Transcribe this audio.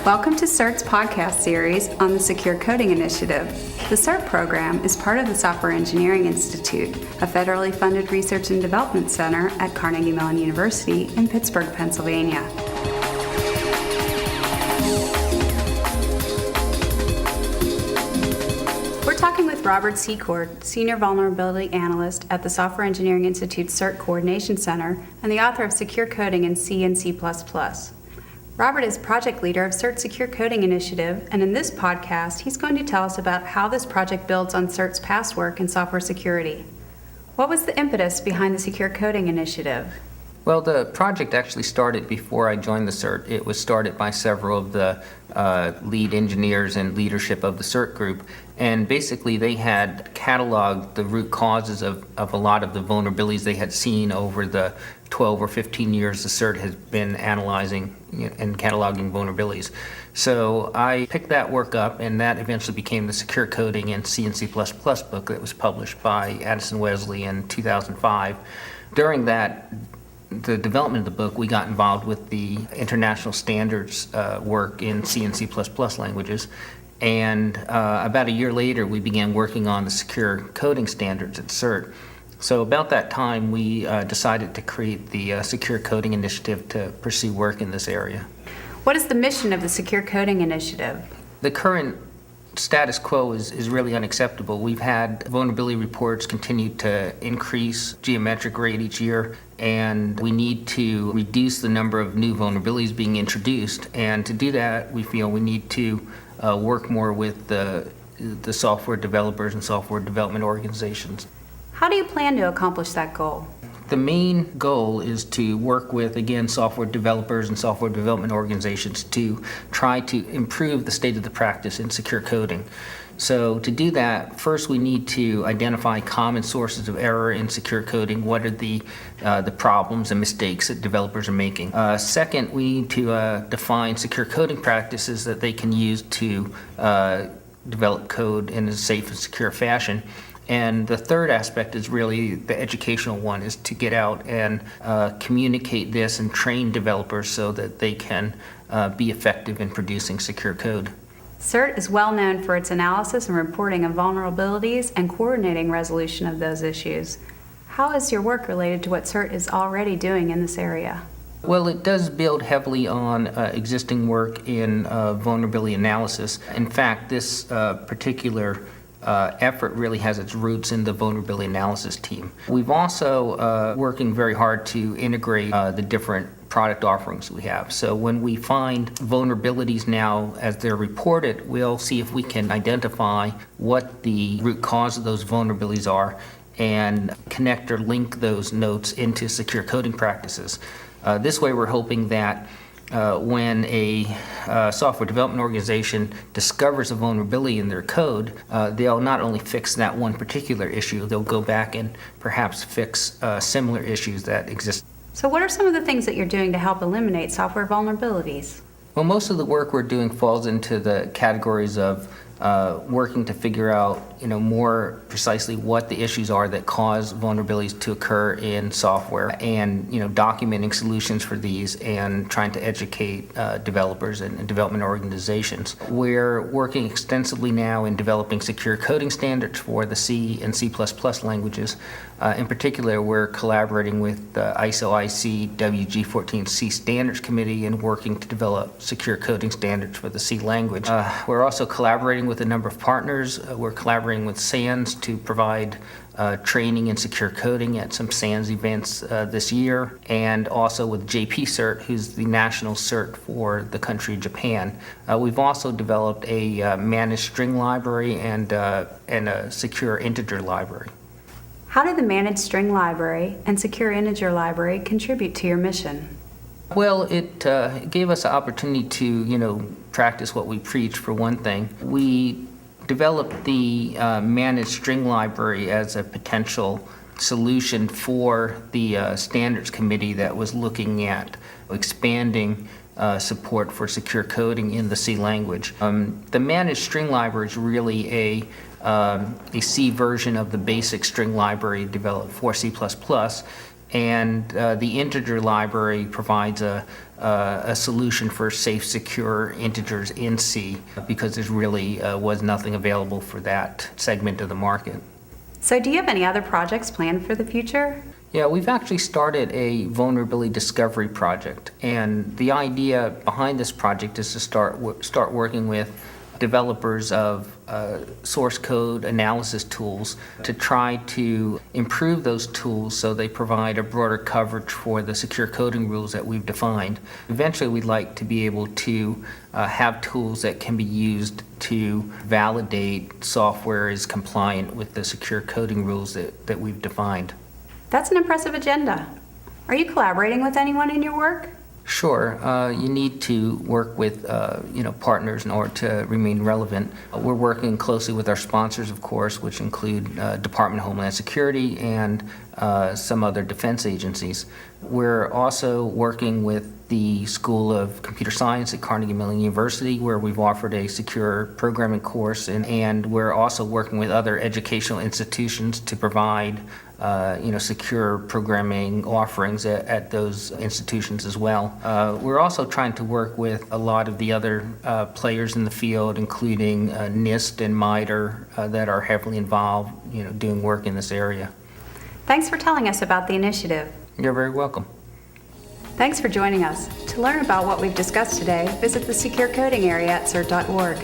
Welcome to CERT's podcast series on the Secure Coding Initiative. The CERT program is part of the Software Engineering Institute, a federally funded research and development center at Carnegie Mellon University in Pittsburgh, Pennsylvania. We're talking with Robert Secord, Senior Vulnerability Analyst at the Software Engineering Institute's CERT Coordination Center and the author of Secure Coding in C and C++. Robert is project leader of CERT Secure Coding Initiative, and in this podcast, he's going to tell us about how this project builds on CERT's past work in software security. What was the impetus behind the Secure Coding Initiative? Well, the project actually started before I joined the CERT. It was started by several of the lead engineers and leadership of the CERT group, and basically they had cataloged the root causes of a lot of the vulnerabilities they had seen over the 12 or 15 years the CERT has been analyzing and cataloging vulnerabilities. So I picked that work up, and that eventually became the Secure Coding in C and C++ book that was published by Addison Wesley in 2005. During the development of the book, we got involved with the international standards work in C and C++ languages. And about a year later, we began working on the secure coding standards at CERT. So about that time, we decided to create the Secure Coding Initiative to pursue work in this area. What is the mission of the Secure Coding Initiative? The current status quo is really unacceptable. We've had vulnerability reports continue to increase geometric rate each year, and we need to reduce the number of new vulnerabilities being introduced. And to do that, we feel we need to work more with the software developers and software development organizations. How do you plan to accomplish that goal? The main goal is to work with, again, software developers and software development organizations to try to improve the state of the practice in secure coding. So to do that, first we need to identify common sources of error in secure coding. What are the problems and mistakes that developers are making? Second, we need to define secure coding practices that they can use to develop code in a safe and secure fashion. And the third aspect is really the educational one, is to get out and communicate this and train developers so that they can be effective in producing secure code. CERT is well known for its analysis and reporting of vulnerabilities and coordinating resolution of those issues. How is your work related to what CERT is already doing in this area? Well, it does build heavily on existing work in vulnerability analysis. In fact, this particular effort really has its roots in the vulnerability analysis team. We've also working very hard to integrate the different product offerings we have. So when we find vulnerabilities now as they're reported, we'll see if we can identify what the root cause of those vulnerabilities are and connect or link those notes into secure coding practices. This way we're hoping that when a software development organization discovers a vulnerability in their code, they'll not only fix that one particular issue, they'll go back and perhaps fix similar issues that exist. So what are some of the things that you're doing to help eliminate software vulnerabilities? Well, most of the work we're doing falls into the categories of working to figure out, more precisely what the issues are that cause vulnerabilities to occur in software, and documenting solutions for these and trying to educate developers and development organizations. We're working extensively now in developing secure coding standards for the C and C++ languages. In particular, we're collaborating with the ISO/IC WG14C Standards Committee and working to develop secure coding standards for the C language. We're also collaborating with a number of partners. We're collaborating with SANS to provide training in secure coding at some SANS events this year, and also with JP-CERT, who's the national CERT for the country of Japan. We've also developed a managed string library and a secure integer library. How did the managed string library and secure integer library contribute to your mission? Well, it gave us an opportunity to, practice what we preach, for one thing. We developed the managed string library as a potential solution for the standards committee that was looking at expanding support for secure coding in the C language. The managed string library is really a C version of the basic string library developed for C++. and the integer library provides a solution for safe, secure integers in C, because there really was nothing available for that segment of the market. So do you have any other projects planned for the future? Yeah, we've actually started a vulnerability discovery project, and the idea behind this project is to start working with developers of source code analysis tools to try to improve those tools so they provide a broader coverage for the secure coding rules that we've defined. Eventually, we'd like to be able to have tools that can be used to validate software is compliant with the secure coding rules that we've defined. That's an impressive agenda. Are you collaborating with anyone in your work? Sure. You need to work with partners in order to remain relevant. We're working closely with our sponsors, of course, which include Department of Homeland Security and some other defense agencies. We're also working with the School of Computer Science at Carnegie Mellon University, where we've offered a secure programming course, and we're also working with other educational institutions to provide secure programming offerings at those institutions as well. We're also trying to work with a lot of the other players in the field, including NIST and MITRE, that are heavily involved, doing work in this area. Thanks for telling us about the initiative. You're very welcome. Thanks for joining us. To learn about what we've discussed today, visit the Secure Coding area at CERT.org.